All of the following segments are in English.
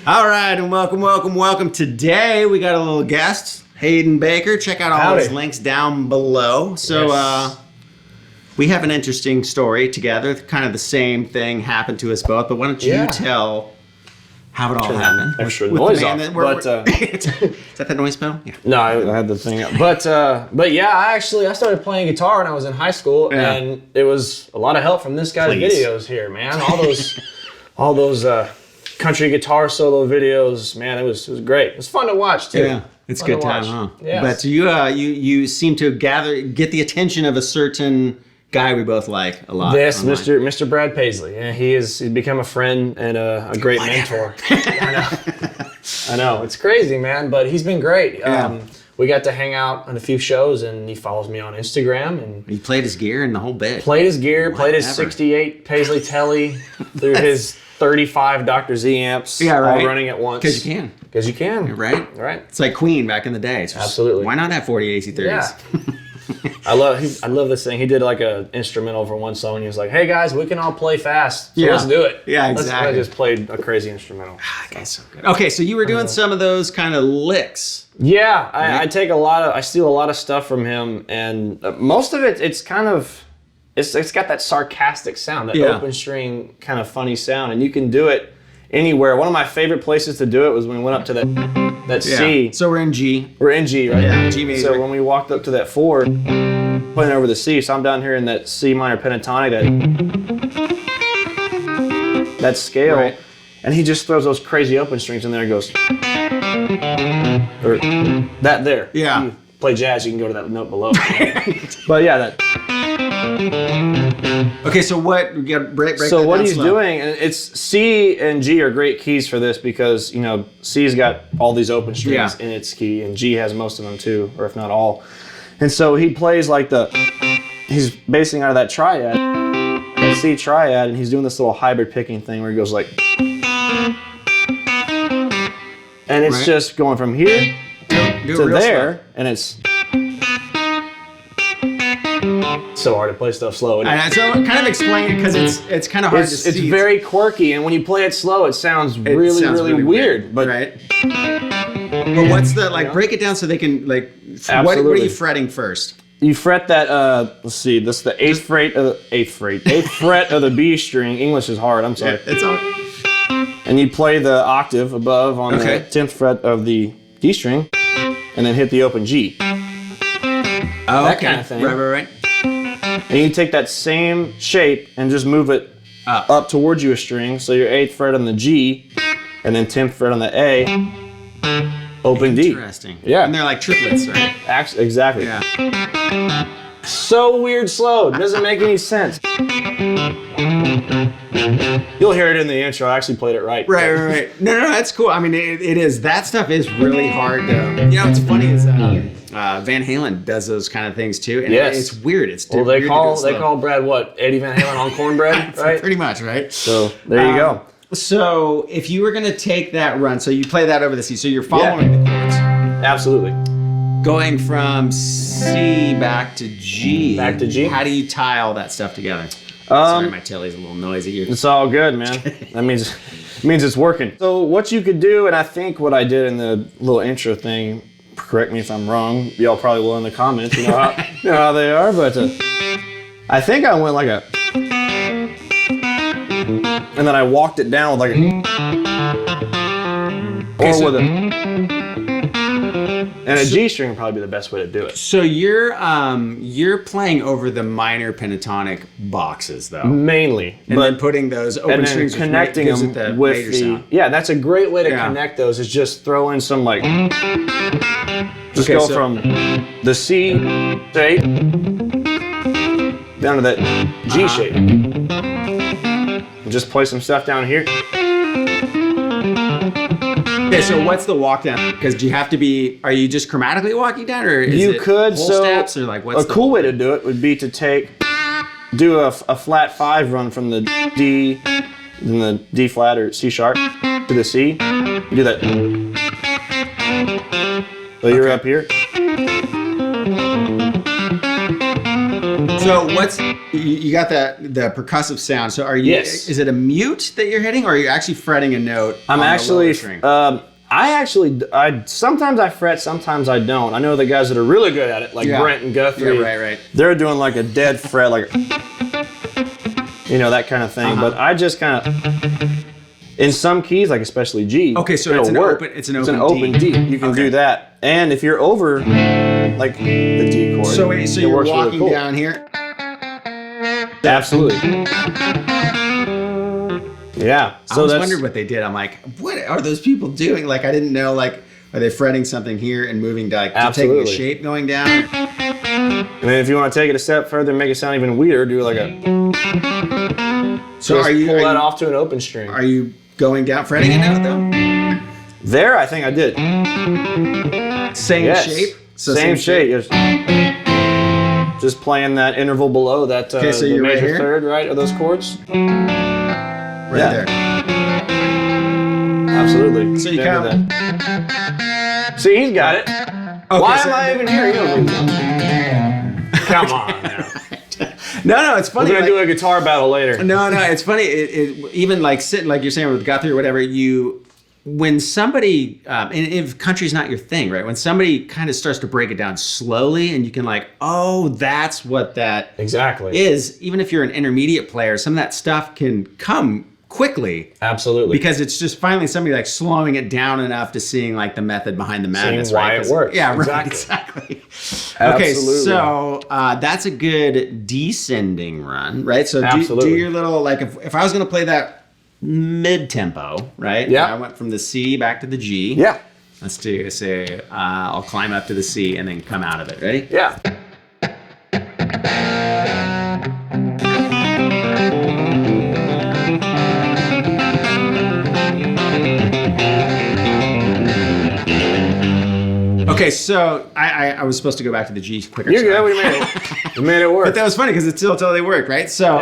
All right, and welcome. Today we got a little guest, Hayden Baker. Check out all his links down below. So we have an interesting story together. Kind of the same thing happened to us both. But why don't you tell how it all happened? Extra noise off. Is that the noise pedal? Yeah. No, I had the thing up. But yeah, I started playing guitar when I was in high school, and it was a lot of help from this guy's videos here, man. All those country guitar solo videos, man, it was great. It was fun to watch too. Yeah, it's a good time, huh? Yes. But you seem to get the attention of a certain guy we both like a lot. Yes, Mr. Brad Paisley. Yeah, he's become a friend and a great mentor. I know, it's crazy, man, but he's been great. Yeah. We got to hang out on a few shows, and he follows me on Instagram. And he played his gear and the whole bit. Played his 68 Paisley Tele through his 35 Dr. Z amps, all running at once. Because you can. Because you can. Right? It's like Queen back in the day. Absolutely. Why not have 40 AC30s? Yeah. I love this thing. He did like a instrumental for one song, and he was like, "Hey guys, we can all play fast, so let's do it." Yeah, exactly. I just played a crazy instrumental. That guy's so good. Okay, so you were doing some of those kind of licks. Yeah, I steal a lot of stuff from him, and most of it, it's got that sarcastic sound, that open string kind of funny sound, and you can do it anywhere. One of my favorite places to do it was when we went up to that C. So we're in G. We're in G, right? Yeah, G major. So when we walked up to that 4, playing over the C, so I'm down here in that C minor pentatonic, that scale, and he just throws those crazy open strings in there and goes, or that there. Yeah. You play jazz, you can go to that note below. But yeah, that. Okay, so what? We got break. So what he's doing, and it's C and G are great keys for this because C's got all these open strings in its key, and G has most of them too, or if not all. And so he plays like he's basing out of that triad, that C triad, and he's doing this little hybrid picking thing where he goes like, and it's just going from here to there, and it's so hard to play stuff slow. And so kind of explain it because it's kind of hard to see. It's very quirky, and when you play it slow, it sounds really weird. But But what's the break it down so they can what are you fretting first? You fret that. Let's see. This is the eighth fret of the B string. English is hard. I'm sorry. It's all. And you play the octave above on the 10th fret of the D string, and then hit the open G. That kind of thing. Right. And you take that same shape and just move it up towards you a string. So your 8th fret on the G, and then 10th fret on the A, open D. Interesting. Yeah. And they're like triplets, right? Exactly. Yeah. So weird slow. It doesn't make any sense. You'll hear it in the intro. I actually played it right. Right. No, that's cool. I mean, it is. That stuff is really hard to... What's funny is Van Halen does those kind of things too. And it's weird. It's they call Brad what? Eddie Van Halen on cornbread, right? Pretty much, right? So there you go. So if you were going to take that run, so you play that over the C, so you're following the chords. Absolutely. Going from C back to G. How do you tie all that stuff together? Sorry, my Tele's a little noisy. It's all good, man. That means it's working. So what you could do, and I think what I did in the little intro thing, correct me if I'm wrong, y'all probably will in the comments, you know how they are, but I think I went like a, and then I walked it down with like and a G string would probably be the best way to do it. So you're playing over the minor pentatonic boxes though, mainly, and then putting those open strings, connecting them with the that's a great way to connect those. Is just throw in some from the C to 8, down to that G shape. And just play some stuff down here. Okay, so what's the walk down? Because do you have to be? Are you just chromatically walking down, or is it whole steps, or like what's a cool way to do it would be to do a flat 5 run from the D, then the D flat or C sharp to the C. You do that. So you're up here. So what's you got the percussive sound? So are you? Yes. Is it a mute that you're hitting, or are you actually fretting a note? I'm on actually. The lower string? I sometimes I fret, sometimes I don't. I know the guys that are really good at it, like Brent and Guthrie. Yeah, right. They're doing like a dead fret, like that kind of thing. But I just kind of, in some keys, like especially G. Okay, so it's an open D. You can do that, and if you're over, like the D chord. So you're walking really down here. Absolutely. Yeah. So I was wondering what they did. I'm like, what are those people doing? Like, I didn't know, like, are they fretting something here and moving to taking a shape going down? And then if you want to take it a step further and make it sound even weirder, do like a. So pull that off to an open string. Are you going down, fretting a note though? There, I think I did. Same shape? So same shape. Just playing that interval below that so the major right third, right, of those chords. Right there. Absolutely. So you count. See, he's got it. Okay, Why am I even here? Come on now. No, it's funny. We're gonna do a guitar battle later. No, it's funny. Even like sitting, like you're saying with Guthrie or whatever, when somebody, and if country's not your thing, right? When somebody kind of starts to break it down slowly, and you can like, oh, that's what that exactly is. Even if you're an intermediate player, some of that stuff can come quickly. Absolutely. Because it's just finally somebody like slowing it down enough to seeing like the method behind the madness, seeing why it works. Yeah, right, exactly. Okay, so that's a good descending run, right? So do your little, like if I was going to play that mid-tempo, right? Yeah. I went from the C back to the G. Yeah. Let's say I'll climb up to the C and then come out of it. Ready? Yeah. Okay, so I was supposed to go back to the G quicker. You're good. We made it. We made it work. But that was funny because it still totally worked, right? So,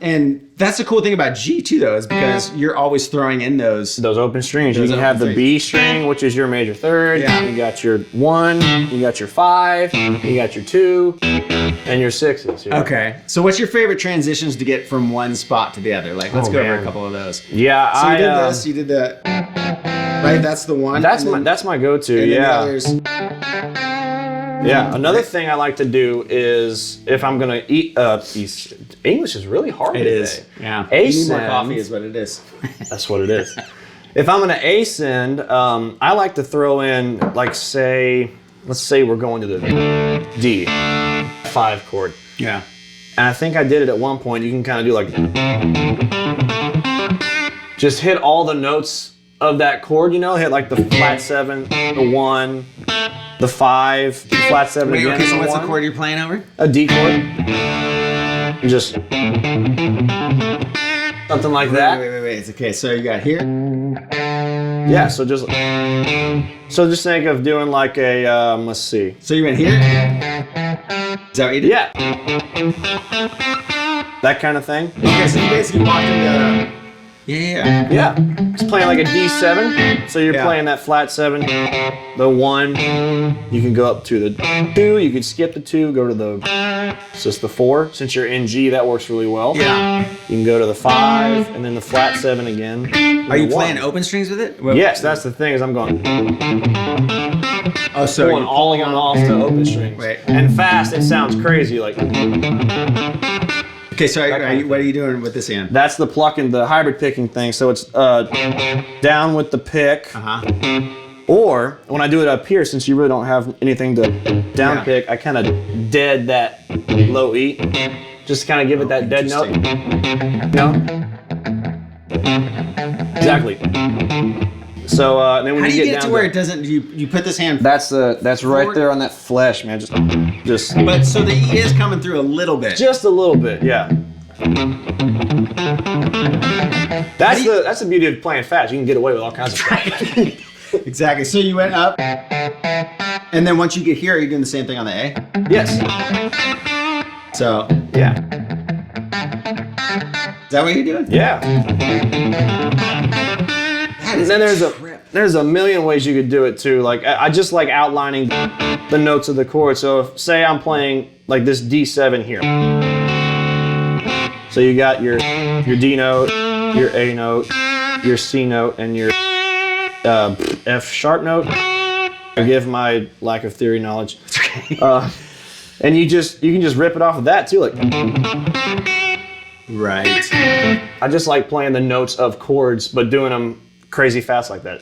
and that's the cool thing about G too, though, is because you're always throwing in those open strings. You can have the B string, which is your major third. Yeah. You got your 1, you got your 5, you got your 2, and your 6s. Okay. So, what's your favorite transitions to get from one spot to the other? Like, let's go over a couple of those. Yeah, so you did this. You did the. Right, that's the one. That's my go-to. Yeah. Yeah. Another thing I like to do is if I'm gonna eat. English is really hard. It today. is. Yeah. Ascend. You need more coffee is what it is. That's what it is. If I'm gonna ascend, I like to throw in let's say we're going to the D 5 chord. Yeah. And I think I did it at one point. You can kind of do like just hit all the notes of that chord, hit like the flat 7, the 1, the 5, the flat 7 again. Okay, so what's the chord you're playing over? A D chord. Just something like that. Wait. It's okay. So you got here. Yeah. So just think of doing like a let's see. So you went here. Is that what you did? Yeah. That kind of thing. Okay, so you basically walked into. Yeah. It's playing like a D7. So you're playing that flat 7, the 1. You can go up to the 2. You could skip the 2, go to the. It's just the 4. Since you're in G, that works really well. Yeah. You can go to the 5 and then the flat 7 again. Are you playing open strings with it? Yes, that's the thing. Is I'm going. Oh, so pulling all on off to open strings. Right. And fast, it sounds crazy. Like. Okay, so what are you doing with this hand? That's the plucking, the hybrid picking thing. So it's down with the pick. Or when I do it up here, since you really don't have anything to down pick, I kind of dead that low E. Just kind of give it that dead note. No? Exactly. So and then when How do you get get down to where it doesn't? You put this hand. That's right forward? there on that flesh, man. Just. But so the E is coming through a little bit. Just a little bit, yeah. That's the beauty of playing fast. You can get away with all kinds of stuff. Exactly. So you went up, and then once you get here, are you doing the same thing on the A? Yes. So Yeah. is that what you're doing? Yeah. And then there's a million ways you could do it too. Like I just like outlining the notes of the chord. So if say I'm playing like this D7 here. So you got your D note, your A note, your C note, and your F sharp note. Forgive my lack of theory knowledge. And you can just rip it off of that too, like. Right. I just like playing the notes of chords, but doing them crazy fast like that.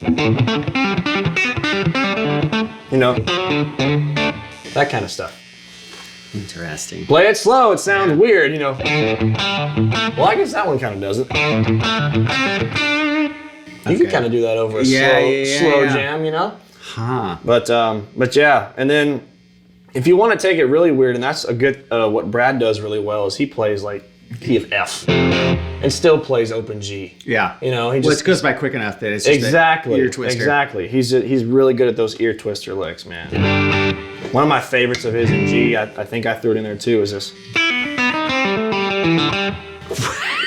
You know, that kind of stuff. Interesting. Play it slow, it sounds weird, you know. Well, I guess that one kind of does it. You can kind of do that over a slow jam, you know. Huh. But yeah, and then if you want to take it really weird, and that's a good what Brad does really well is he plays like key of F and still plays open G. Yeah. You know, he Well, just it goes by quick enough that it's just exactly ear twister. Exactly. He's really good at those ear twister licks, man. One of my favorites of his in G, I think I threw it in there too, is this.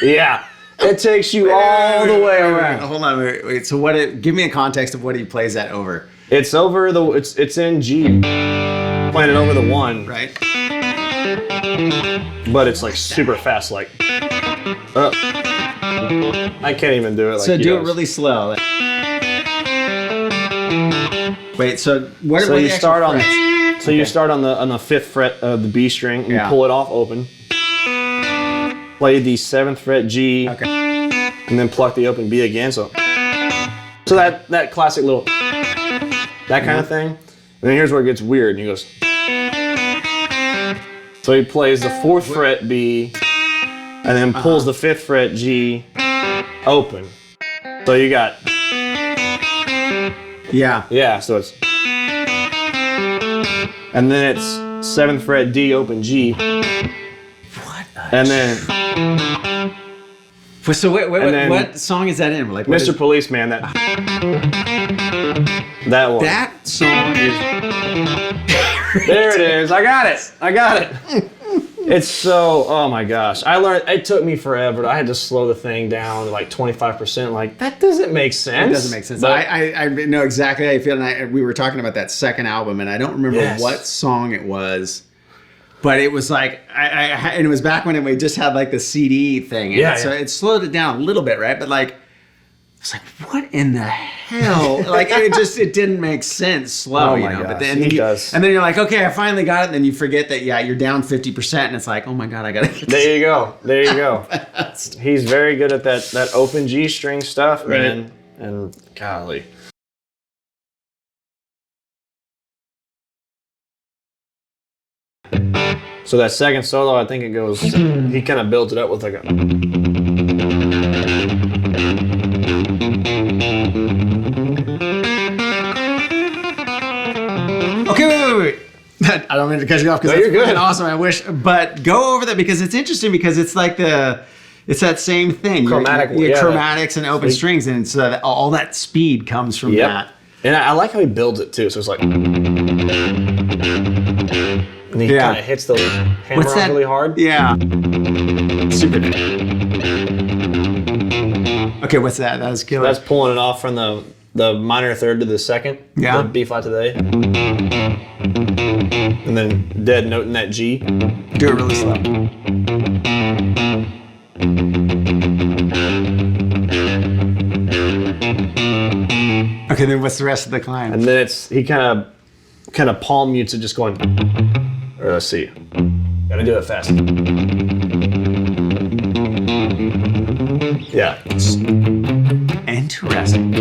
Yeah. It takes you all the way around. Hold on, wait. So give me a context of what he plays that over. It's over it's in G. Playing it over the 1. Right? But it's like super fast, like I can't even do it like So he do does. it really slow. Wait, so what So are you the start on frets? you start on the 5th fret of the B string and you pull it off open. Play the 7th fret G. Okay. And then pluck the open B again. So that classic little that kind of thing. And then here's where it gets weird. And he goes. So he plays the 4th fret B, and then pulls the 5th fret G open. So you got Yeah. So it's and then it's 7th fret D open G. What? And then So wait, and then what song is that in? Like Mr. Policeman, that one. That song is. There it is. I got it. It's so, oh my gosh. It took me forever. I had to slow the thing down to like 25%. Like, that doesn't make sense. It doesn't make sense. But I know exactly how you feel. And we were talking about that second album, and I don't remember what song it was. But it was like, and it was back when we just had like the CD thing. And so it slowed it down a little bit, right? But like, it's like, what in the hell? Like, it didn't make sense slow, you know? Gosh, But then does. And then you're like, okay, I finally got it. And then you forget that, you're down 50%. And it's like, oh my God, I got to. There you go. He's very good at that open G string stuff, man. And golly. So that second solo, I think it goes, he kind of builds it up with like a. Okay, wait. I don't mean to cut you off because that's you're good. Awesome. I wish, but go over that because it's interesting because it's like it's that same thing. Chromatic, chromatics and open strings, and so that all that speed comes from that. And I like how he builds it too. So it's like, and he kind of hits the hammer on really hard. Yeah. Super. Okay, what's that? That was killer. That's pulling it off from the minor third to the second. Yeah. The B flat to the A. And then dead note in that G. Do it really slow. Okay, then what's the rest of the climb? And then he kind of palm mutes it, just going. Or let's see. Gotta do it fast. Yeah. Interesting.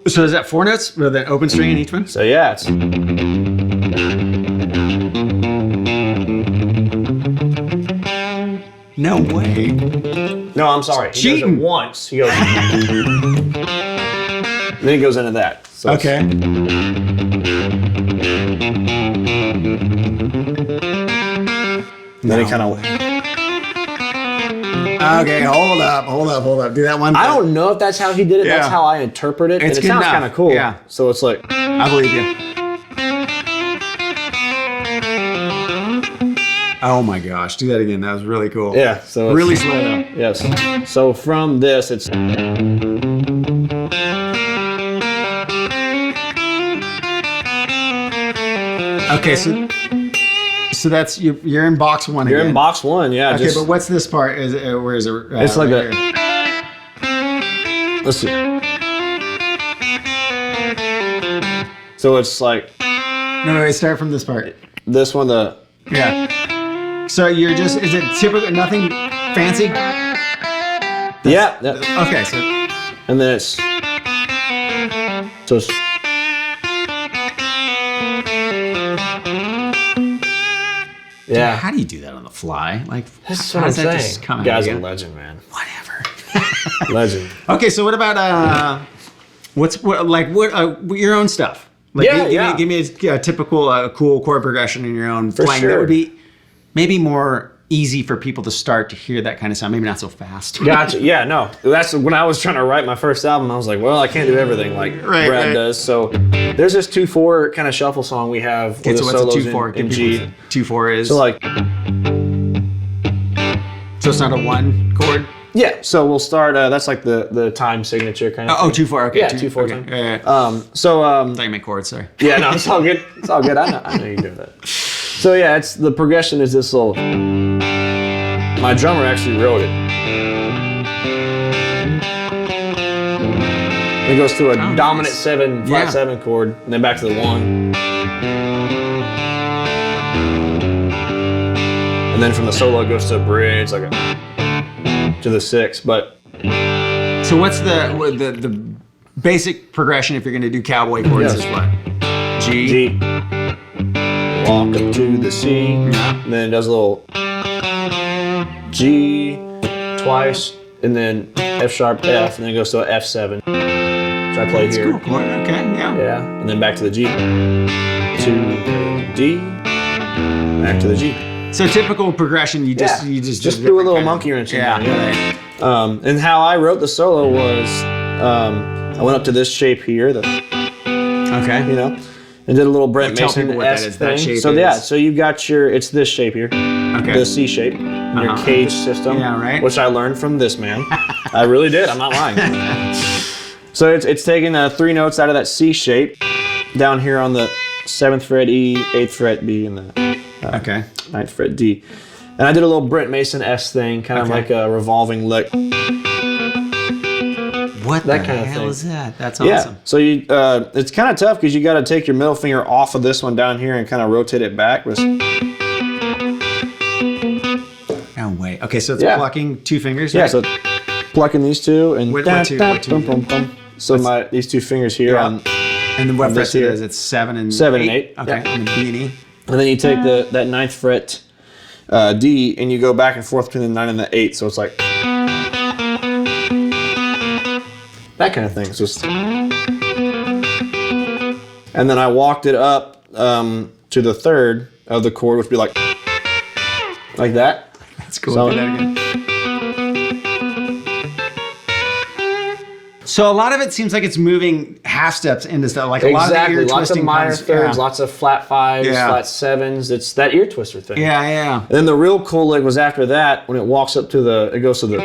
So is that 4 notes with an open string in each one? So yeah, it's. No way. No, I'm sorry. He does it once. He goes. Then he goes into that. So Okay. Then he kind of. Okay, hold up. Do that one. I don't know if that's how he did it. Yeah. That's how I interpret it. It's and it good sounds enough. kind of cool. Yeah. So it's like. I believe you. Oh my gosh, do that again. That was really cool. Yeah. So it's, Really slow though. Yes. So from this, it's. Okay, so that's you're in box one. You're again. in box one, yeah. Okay, but what's this part? Is it, where is it? It's like right a. here. Let's see. So it's like No, start from this part. this one. Yeah. So you're just, is it typical, nothing fancy? Yeah. Okay, so. And then it's. So it's. Yeah. How do you do that on the fly? Like, That's how what I'm does that saying. just come out Guy's of a you? legend, man. Whatever. Legend. Okay, so what about, your own stuff? Like, Yeah, give me a typical cool chord progression in your own playing. sure. That would be maybe more easy for people to start to hear that kind of sound. Maybe not so fast. Gotcha. Yeah, no. That's when I was trying to write my first album. I was like, well, I can't do everything like Brad does. So there's this 2/4 kind of shuffle song we have with the So what's a solos 2/4? in G. 2/4 is. So like, so it's not a one chord. yeah. So we'll start. That's like the time signature kind of. Oh, thing. 2/4. Okay. Yeah, 2/4 Okay. time. Yeah. I thought you meant chords. Sorry. Yeah, no, it's all good. It's all good. I know you do that. So yeah, it's the progression is this little. My drummer actually wrote it. It goes to a dominant nice. 7, flat 7 chord, and then back to the 1. And then from the solo it goes to a bridge, like to the 6. But So what's the basic progression if you're going to do cowboy chords? Yes. Is what? G. G, walk up to the C, Yeah. and then it does a little G twice, and then F sharp F, and then it goes to a F7. So I play That's here. cool. Chord. Okay. Yeah. Yeah, and then back to the G, to the D, back to the G. So typical progression, you just do a little monkey wrench in Yeah. there. Yeah. And how I wrote the solo was I went up to this shape here, Okay. you know, and did a little Brent Tell Mason people what that S is, that thing. shape So is. yeah, so you got it's this shape here, Okay. the C shape, your cage system, Yeah, right. which I learned from this man. I really did. I'm not lying. So it's taking 3 notes out of that C shape down here on the 7th fret E, 8th fret B, and the Okay. 9th fret D. And I did a little Brent Mason S thing, kind of Okay. like a revolving lick. What That the kind of hell thing. is that? That's Yeah. awesome. So you, it's kind of tough because you got to take your middle finger off of this one down here and kind of rotate it back. No way. Okay, so it's Yeah. plucking 2 fingers. Yeah. Right? So plucking these two and What two? Boom, boom, boom. So these 2 fingers here Yeah. on, and then what on fret this it here. is? It's 7 and 7 and 8. Okay. Yeah. And the B and E. and then you take that 9th fret D and you go back and forth between the 9 and the 8. So it's like that kind of thing. So it's, and then I walked it up to the 3rd of the chord, which would be like that. That's cool. So- Do that again. So a lot of it seems like it's moving half steps into stuff. Like a lot of the ear Lots of twisting minor comes- thirds, yeah. lots of flat 5s, Yeah. flat 7s. It's that ear twister thing. Yeah, yeah. And then the real cool lick was after that when it walks up to it goes to the.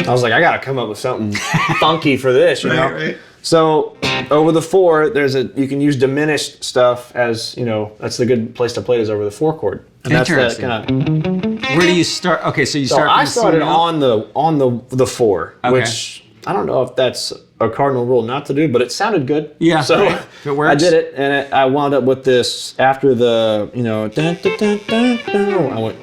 I was like, I gotta come up with something funky for this, you know. Right. So over the 4, you can use diminished stuff as that's the good place to play is over the 4 chord. And that's that Interesting. kind of. Where do you start? Okay, so you So start. I from the C started note? on the 4, Okay. which I don't know if that's a cardinal rule not to do, but it sounded good. Yeah, So right. If it works. I did it, and I wound up with this after the dun, dun, dun, dun, dun, I went.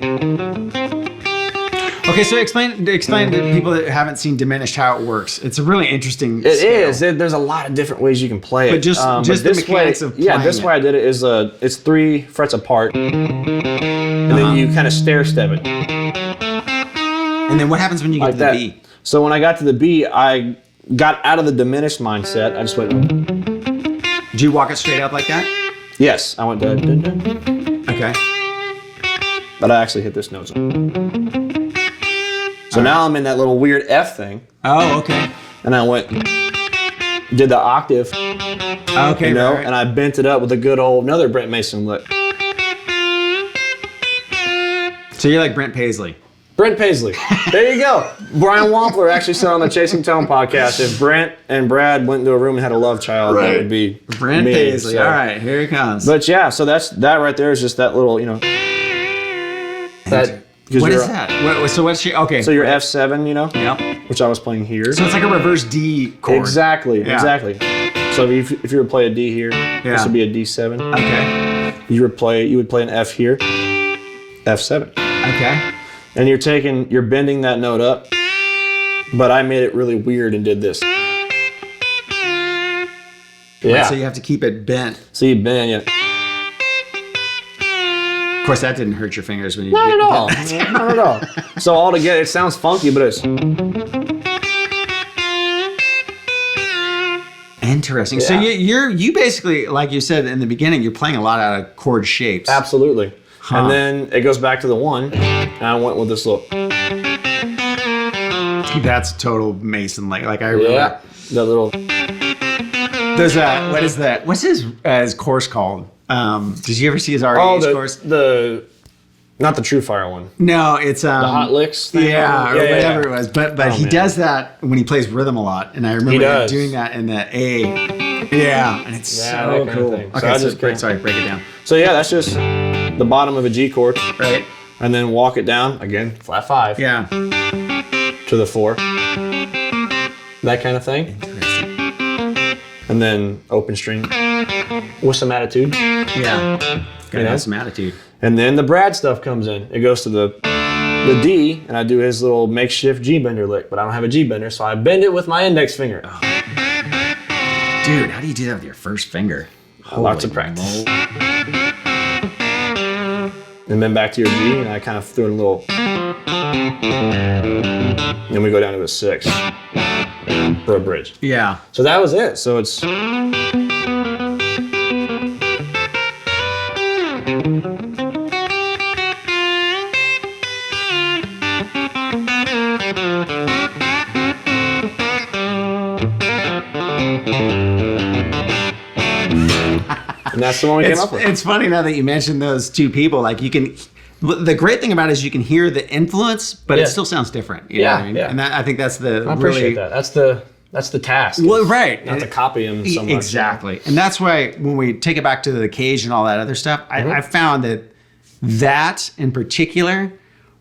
Okay, so explain to people that haven't seen Diminished how it works. It's a really interesting It scale. is. There's a lot of different ways you can play it. But just the mechanics of playing this way I did it is it's 3 frets apart, and then you kind of stair step it. And then what happens when you get to the B? So when I got to the B, I got out of the diminished mindset. I just went. Did you walk it straight up like that? Yes, I went. Dun, dun, dun. Okay. But I actually hit this note. So now I'm in that little weird F thing. Oh, okay. And I went, did the octave. Okay, you know, right. and I bent it up with a good old another Brent Mason lick. So you're like Brad Paisley. Brent Paisley. There you go. Brian Wampler actually said on the Chasing Tone podcast, if Brent and Brad went into a room and had a love child, that would be Brad me. Paisley. So. All right, here it comes. But yeah, so that right there is just that little, you know. What is that? So what's she? Okay. So your F7, you know. Yep. Which I was playing here. So it's like a reverse D chord. Exactly. Yeah. Exactly. So if you were to play a D here, this would be a D7. Okay. You would play an F here, F7. Okay. And you're bending that note up, but I made it really weird and did this. Yeah. So you have to keep it bent. So you bend, yeah. Of course, that didn't hurt your fingers when you Not did at all. that. Not at all. So altogether, it sounds funky, but it's Interesting. So you basically, like you said in the beginning, you're playing a lot out of chord shapes. absolutely. And then it goes back to the 1, and I went with this little. That's total Mason like I remember. Yeah. The little. There's what is that? What's his course called? Did you ever see his REH course? Not the True Fire one. No, it's The Hot Licks thing. Yeah, or whatever it was. But he does that when he plays rhythm a lot, and I remember him doing that in the A. Yeah, and it's so cool. Okay, so break it down. So yeah, that's just the bottom of a G chord, Right. and then walk it down again, flat 5, Yeah. to the 4, that kind of thing, and then open string with some attitude, Yeah. Gotta know? have some attitude. and then the Brad stuff comes in. It goes to the D, and I do his little makeshift G bender lick, but I don't have a G bender, so I bend it with my index finger. Dude, how do you do that with your first finger? Lots of practice. And then back to your G, and I kind of threw in a little. Then we go down to a 6 for a bridge. Yeah. So that was it. So it's. And that's the one we came up with. It's funny now that you mentioned those two people. Like you can, the great thing about it is you can hear the influence, but it still sounds different. You know what I mean? Yeah. And I think that's the I appreciate that. That's the task. Well, right. Not to copy him so much. Exactly. And that's why when we take it back to the cage and all that other stuff, I found that in particular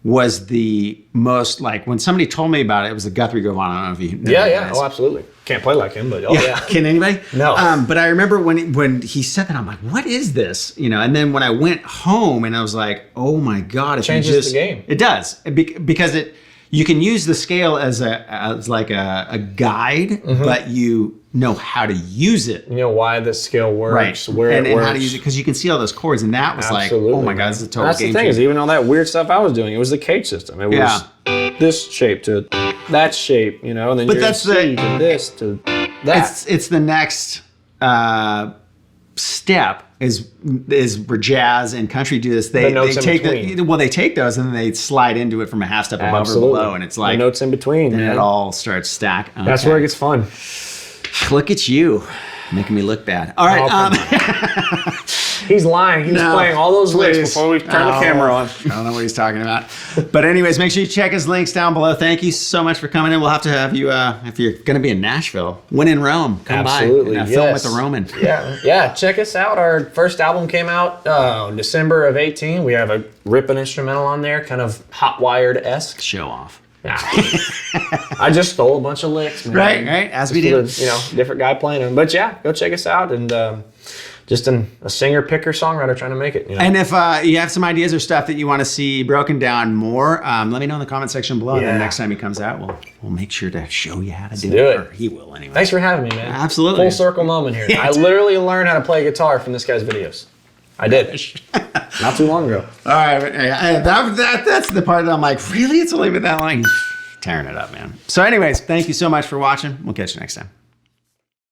was the most, like when somebody told me about it, it was the Guthrie Govan. I don't know if you know Yeah. Oh, absolutely. Can't play like him, but yeah. Can anybody? No. But I remember when he said that, I'm like, what is this? You know, and then when I went home and I was like, oh my God. It changes the game. It does. Because you can use the scale as like a guide, but you know how to use it. You know why this scale works, where and it works. how to use it, because you can see all those chords, and that was like, oh my God, this is a total That's game the thing changer. is, even all that weird stuff I was doing, it was the cage system. It was this shape to that shape, you know, and then But you're that's C to this to that. It's the next step is where jazz and country do this. They notes in take between. they take those and then they slide into it from a half step above Absolutely. or below, and it's like the notes in between. and man. it all starts stacking. That's where it gets fun. Look at you, making me look bad. All right. He's lying. He was playing all those licks before we turned the camera on. I don't know what he's talking about. But anyways, make sure you check his links down below. Thank you so much for coming in. We'll have to have you, if you're going to be in Nashville, when in Rome, come Absolutely, by and film with the Roman. Yeah. Check us out. Our first album came out December of 2018. We have a ripping instrumental on there, kind of hot wired-esque. Show off. Nah. I just stole a bunch of licks, man. Right, as we do. Different guy playing them. But yeah, go check us out and just a singer, picker, songwriter trying to make it. You know? And if you have some ideas or stuff that you want to see broken down more, let me know in the comment section below. And then next time he comes out, we'll make sure to show you how to do it. Or he will anyway. Thanks for having me, man. Absolutely. Full circle moment here. I literally learned how to play guitar from this guy's videos. I did. Not too long ago. All right. That's the part that I'm like, really? It's only been that long? He's tearing it up, man. So anyways, thank you so much for watching. We'll catch you next time.